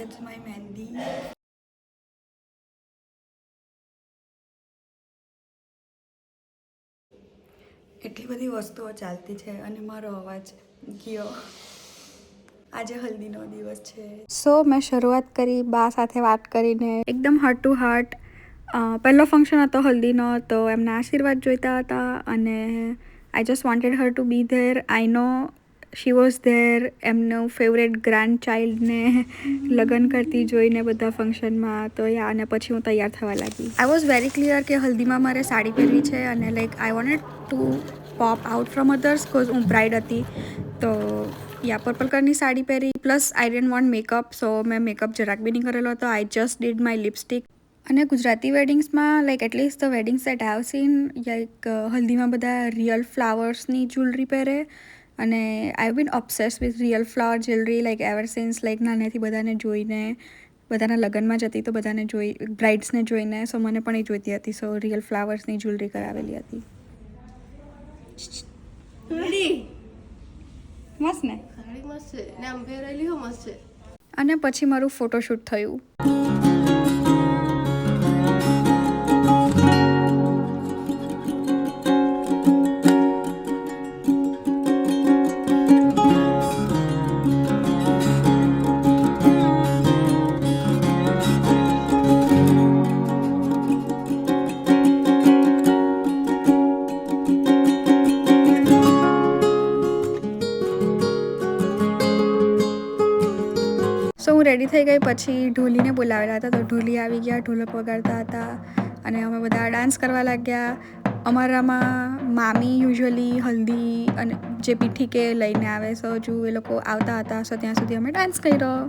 that's my mehndi. એટલી બધી વસ્તુઓ ચાલતી છે અને મારો અવાજ ગયો. આજે હલ્દીનો દિવસ છે. સો મેં શરૂઆત કરી બા સાથે વાત કરીને એકદમ હાર્ટ ટુ હાર્ટ. પહેલો ફંક્શન હતો હલ્દીનો, તો એમના આશીર્વાદ જોઈતા હતા અને I just wanted her to be there. I know she was there. એમનું ફેવરેટ ગ્રાન્ડ ચાઇલ્ડને લગ્ન કરતી જોઈને બધા ફંક્શનમાં. તો યા, અને પછી હું તૈયાર થવા લાગી. આઈ વોઝ વેરી ક્લિયર કે હલ્દીમાં મારે સાડી પહેરવી છે અને like I wanted to pop out from others cause હું બ્રાઇડ હતી. તો યા પર્પલ કલરની સાડી પહેરી. Plus I didn't want makeup, so મેં મેકઅપ જરાક બી નહીં કરેલો હતો. I just did my lipstick. અને ગુજરાતી વેડિંગ્સમાં like at least the weddings that I have seen, like હલ્દીમાં બધા રિયલ ફ્લાવર્સની જ્વેલરી પહેરે. અને I been obsess with real flower jewellery like ever since. Like નાનેથી બધાને જોઈને, બધાના લગ્નમાં જતી તો બધાને જોઈ, બ્રાઇડ્સને જોઈને. સો મને પણ એ જોઈતી હતી. સો રિયલ ફ્લાવર્સની જ્વેલરી કરાવેલી હતી. મસ્ત ને? મસ્ત છે ને, આમ પહેરેલી હો મસ્ત છે. અને પછી મારું ફોટોશૂટ થયું. સો હું રેડી થઈ ગઈ. પછી ઢોલીને બોલાવેલા હતા, તો ઢોલી આવી ગયા, ઢોલક વગાડતા હતા અને અમે બધા ડાન્સ કરવા લાગ્યા. અમારામાં મામી યુઝ્યુઅલી હલ્દી અને જે પીઠી કે લઈને આવે, સો હજુ એ લોકો આવતા હતા. સો ત્યાં સુધી અમે ડાન્સ કર્યો.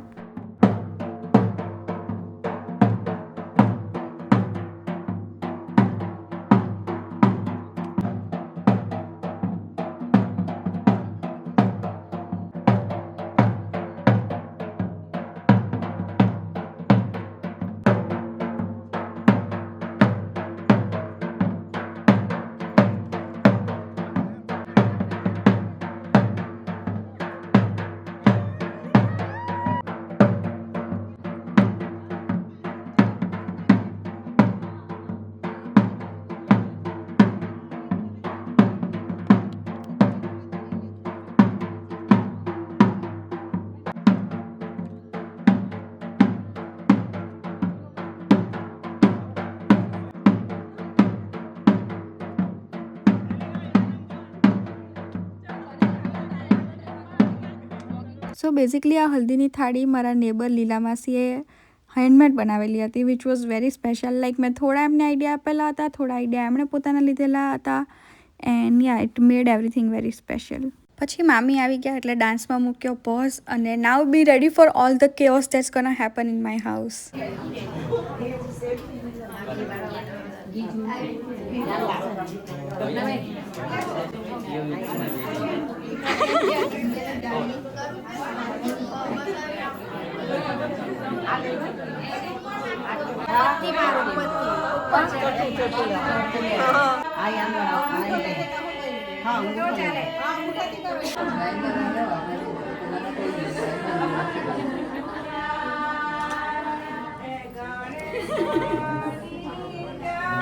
સો બેઝિકલી આ હલ્દીની થાળી મારા નેબર લીલા માસીએ હેન્ડમેડ બનાવેલી હતી, which was very special. Like મેં થોડા એમને આઈડિયા આપેલા હતા, થોડા આઈડિયા એમણે પોતાના લીધેલા હતા. And yeah it made everything very special. પછી મામી આવી ગયા એટલે ડાન્સમાં મૂક્યો પોઝ. અને now be ready for all the chaos that's gonna happen in my house.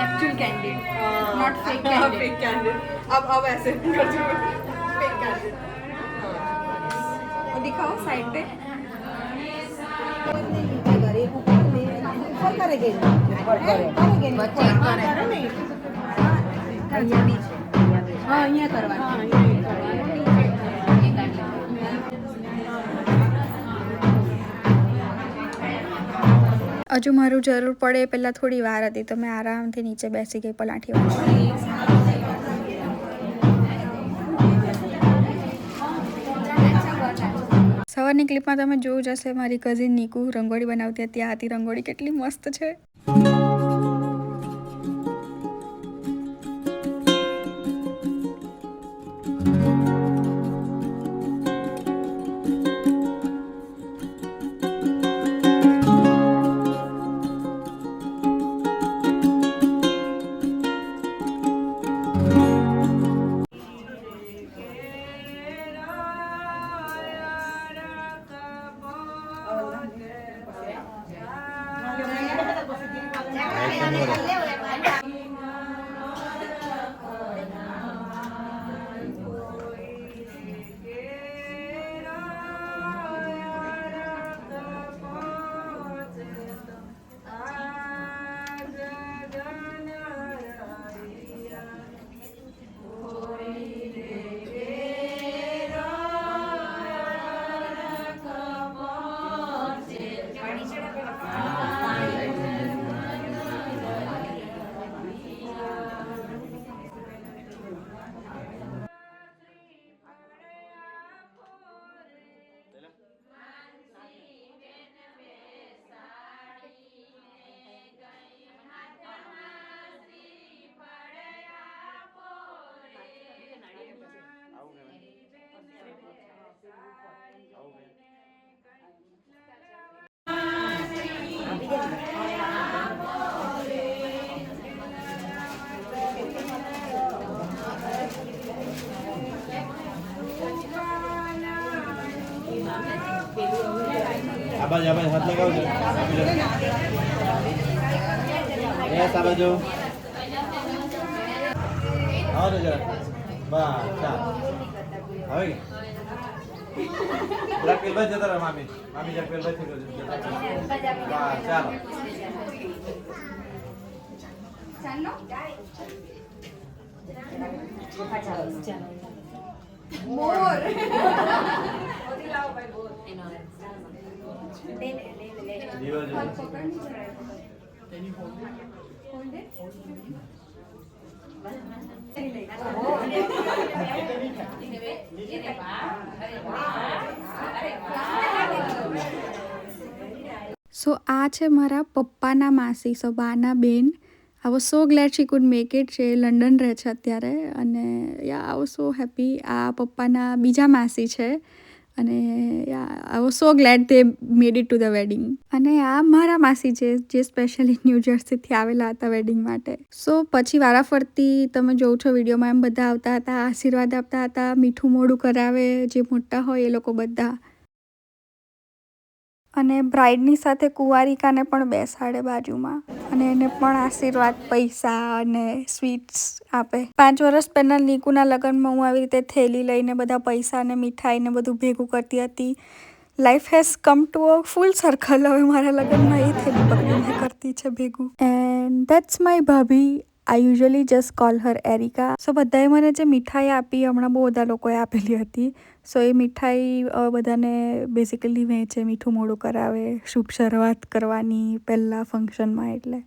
Actual candid, not fake candid. Fake candid. अब ऐसे कर दो. Fake candid. और दिखाओ साइड पे. ऊपर करेंगे. बच्चे करेंगे. અહીંયા બી છે. હા, અહીંયા કરવાનું. હજુ મારું જરૂર પડે પહેલાં થોડી વાર હતી, તો મેં આરામથી નીચે બેસી ગઈ પલાઠી વાળવા. સવારની ક્લિપમાં તમે જોયું જ હશે, મારી કઝિન નીકુ રંગોળી બનાવતી હતી. આ હતી રંગોળી, કેટલી મસ્ત છે. આબાજ હાથ લગાવજો યસ આબાજો આવો તો જરા બસ ચાલ હવે બ્લેક પેલ બાજ જતા રહો મામી બ્લેક પેલ બાજ થી બસ ચાલો મોર સો આ છે મારા પપ્પાના માસી સો બાના બેન I was so glad she could make it. છે લંડન રહે છે અત્યારે અને yeah I was so happy. આ પપ્પાના બીજા માસી છે અને yeah I was so glad they made it to the wedding. અને આ મારા માસી છે જે સ્પેશિયલી ન્યૂ જર્સીથી આવેલા હતા વેડિંગ માટે. સો પછી વારાફરતી તમે જોઉં છો વિડીયોમાં એમ બધા આવતા હતા, આશીર્વાદ આપતા હતા, મીઠું મોઢું કરાવે જે મોટા હોય એ લોકો બધા. અને બ્રાઇડની સાથે કુંવારિકાને પણ બેસાડે બાજુમાં અને એને પણ આશીર્વાદ પૈસા અને સ્વીટ્સ આપે. 5 વર્ષ પહેલાં નીકુના લગ્નમાં હું આવી રીતે થેલી લઈને બધા પૈસા અને મીઠાઈ ને બધું ભેગું કરતી હતી. Life has come to a full circle. હવે મારા લગ્નમાં એ થેલી પકડીને કરતી છે ભેગું. એન્ડ ધેટ્સ માય ભાભી. I usually just call her Erica. So બધાએ મને જે મીઠાઈ આપી હમણાં બહુ બધા લોકોએ આપેલી હતી. સો એ મીઠાઈ બધાને બેઝિકલી વહેંચે, મીઠું મોઢું કરાવે, શુભ શરૂઆત કરવાની પહેલાં ફંક્શનમાં એટલે.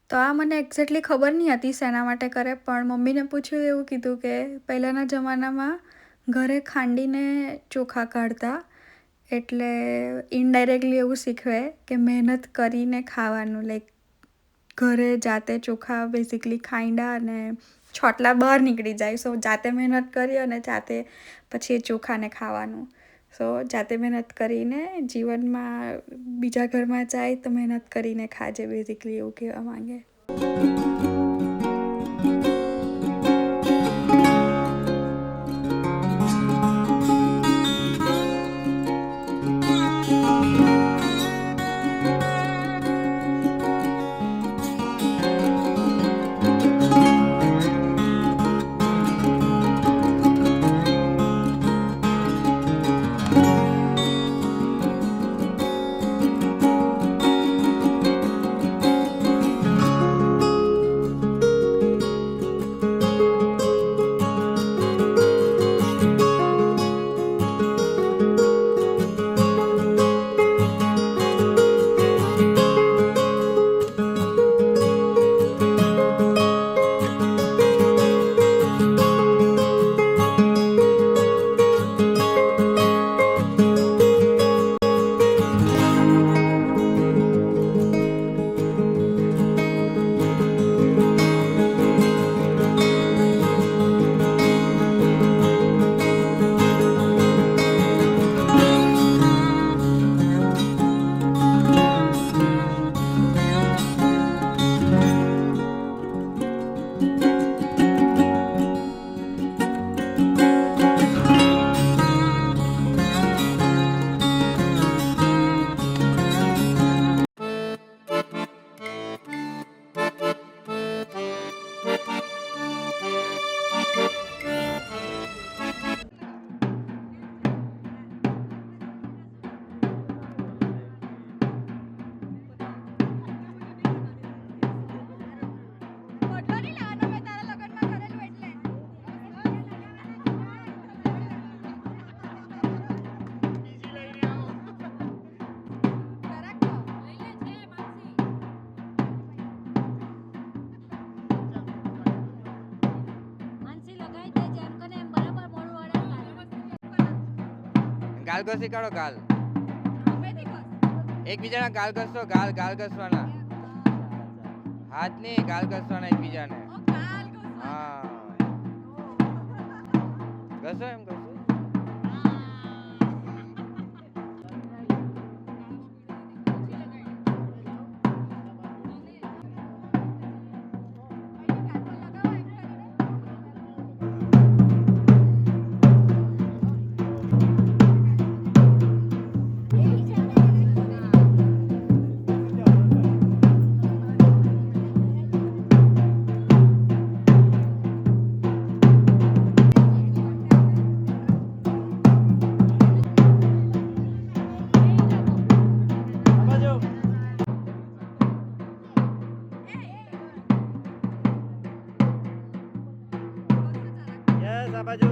તો આ મને એક્ઝેક્ટલી ખબર નહીં હતી શેના માટે કરે, પણ મમ્મીને પૂછ્યું એવું કીધું કે પહેલાંના જમાનામાં ઘરે ખાંડીને ચોખા કાઢતા એટલે ઇનડાયરેક્ટલી એવું શીખવે કે મહેનત કરીને ખાવાનું. લાઈક ઘરે જાતે ચોખા બેઝિકલી ખાંડ્યા અને છોટલા બહાર નીકળી જાય. સો જાતે મહેનત કરી અને જાતે પછી એ ચોખાને ખાવાનું. સો જાતે મહેનત કરીને જીવનમાં બીજા ઘરમાં જાય તો મહેનત કરીને ખાજે, બેઝિકલી એવું કહેવા માંગે. ગાલ ઘસી કાઢો ગાલ. એકબીજાના ગાલ ઘસતો ગાલ ઘસવાના. હાથ નહીં ગાલ ઘસવાના એકબીજાને. હા ઘસો એમ ઘસો. યસ આ બાજુ.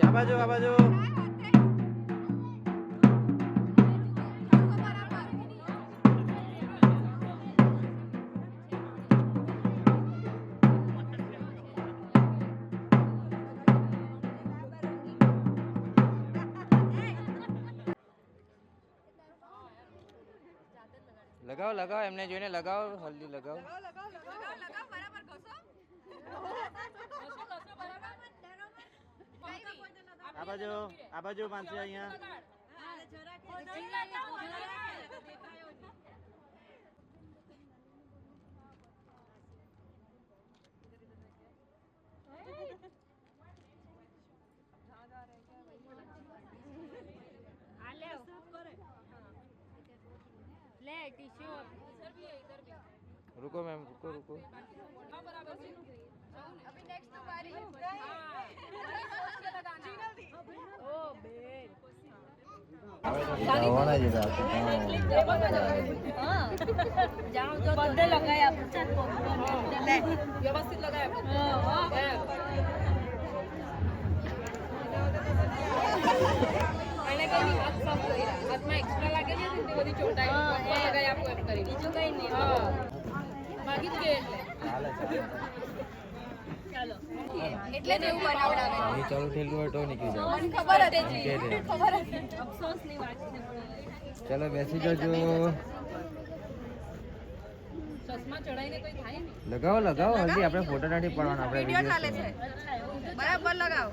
આ બાજુ આ બાજુ. લગાવો લગાવો એમને જોઈને લગાવો હલ્દી લગાવો. આ બાજુ માનસી અહીંયા. रुको मैम रुको रुको. વ્યવસ્થિત લગાય એને કઈ નહીં હાથ સાફ કરી હાથમાં એક્સ્ટ્રા લાગેલી હતી તે બધી ચોટાઈ લગાઈ આપો એમ કરી બીજું કઈ નહીં હા માગી જ ગઈ ચાલો એટલે જ એવું બનાવડાવે ये चालू ठेलू है तो निकल जाओ. મને ખબર હતી ખબર હતી અફસોસની વાત છે चलो બેસી જજો. ચશ્મા ચડાઈને કોઈ થાય નહીં લગાવો લગાવો હલ્દી આપણે ફોટા નથી પાડવાના આપણે વિડિયો ચાલે છે. બરાબર લગાવો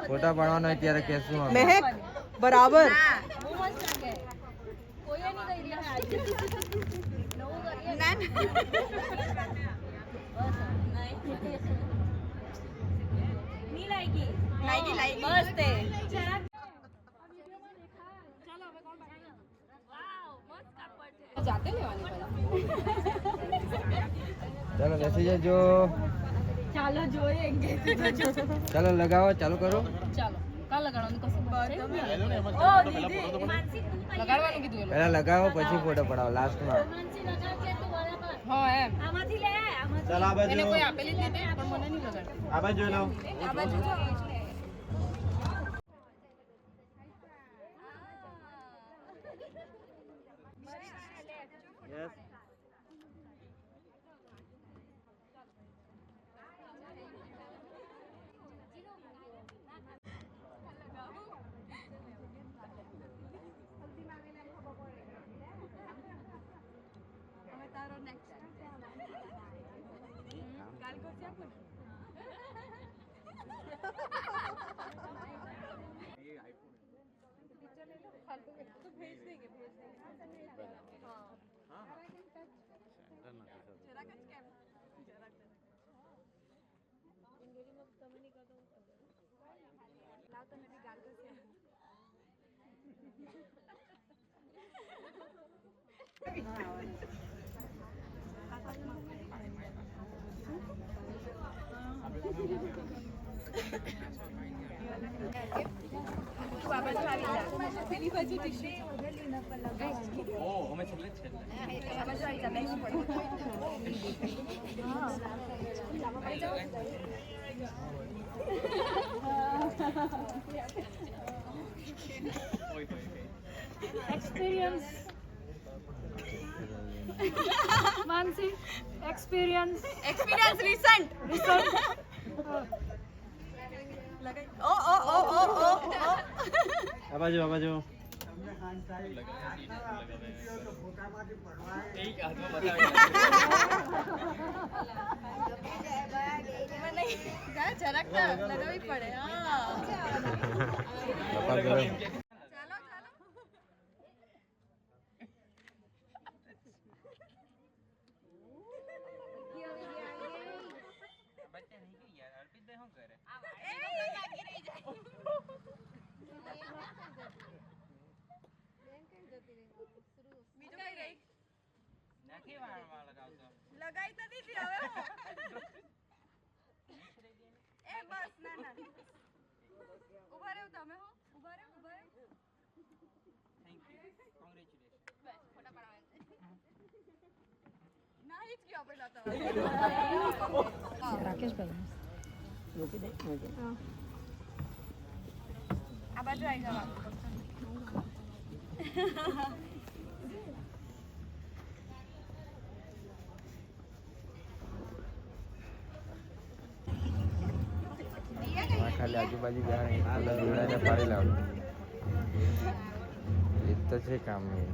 ફોટા પાડવાના હોય ત્યારે કેશું અમે. મહેક બરાબર બહુ મસ્ત લાગે કોઈએ નહીં ગઈ આજે નવું કરીએ ના ની લાગી બસ તે જાતે લેવાની ચાલો બેસી જજો. ચાલો જોઈએ ચાલો લગાવો ચાલુ કરો. ચાલો કાલ લગાડવાનું કશું ઓ દીદી લગાડવાનું કીધું પહેલા લગાવો પછી ફોટો પડાવો લાસ્ટમાં. હા એમ ચાલ આ એને બાજુ. કોઈ આપેલી જ નથી પણ મને નહીં લગાડ આ બાજુ જોઈ લો. આ બાજુ yes. Experience Mansi experience recent ओ ओ ओ ओ ओ આ બાજુ જરાક લગાવી પડે બાપા ગરમ લગાઈ તો દીધી હવે એ બસ ના ઉભા રહો તમે હો ઉભા રહો થેન્ક યુ કોંગ્રેચ્યુલેશન બસ ફોટા પાડવા ના હિચ ગયો પેલા તો રાકેશભાઈ મૂકી દે આ બાજુ આવી જાવ ખાલી આજુબાજુ જોડાને પાડી લાવડું એ તો છે કામ નહીં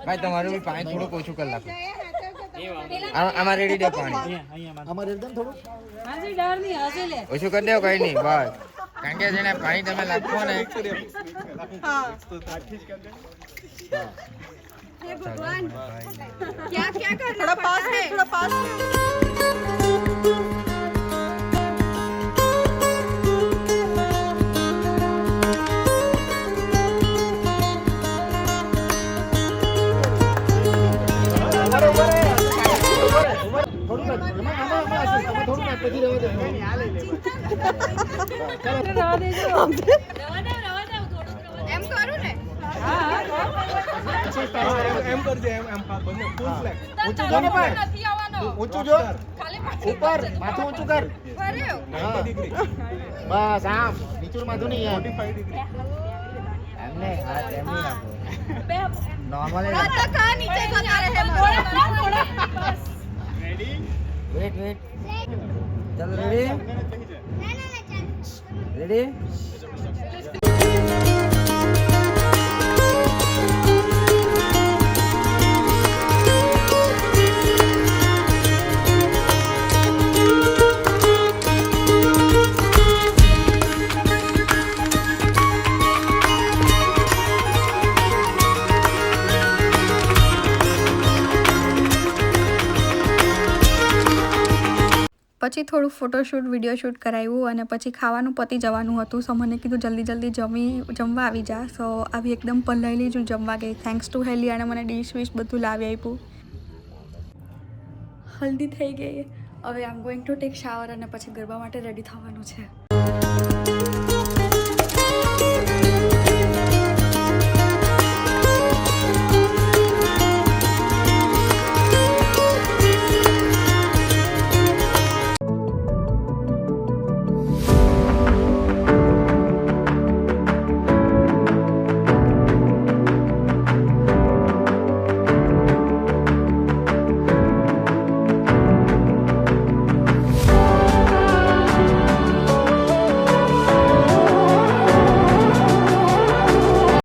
ભાઈ તમારું બી પાણી થોડુંક ઓછું કરી નાખો. આમાં રેડી દે પાણી ઓછું કરી દેવો કઈ નહીં બસ કારણ કે જેને પાણી તમે નાખો ને हे भगवान क्या क्या कर थोड़ा पास है એમ કરું ને એમ કરજે એમ બંને ફૂલ ફ્લેગ ઊંચું જો ને પણ નથી આવવાનો ઊંચું જો ખાલી પાછી ઉપર માથું ઊંચું કર ફર્યો 90 ડિગ્રી બસ આમ નીચું માથું નહીં યાર 45 ડિગ્રી એમને હા એમની રાખો બે નોર્મલ આ તો કા નીચે જતા રહે વેટ વેટ ચાલો રેડી રેડી પછી થોડું ફોટોશૂટ વિડીયો શૂટ કરાવ્યું અને પછી ખાવાનું પતી જવાનું હતું સો મને કીધું જલ્દી જમવા આવી જા સો આવી એકદમ પલાયેલી જ હું જમવા ગઈ થેન્ક્સ ટુ હેલી અને મને ડીશ વીશ બધું લાવી આપ્યું હલ્દી થઈ ગઈ હવે આમ ગોઈંગ ટુ ટેક શાવર અને પછી ગરબા માટે રેડી થવાનું છે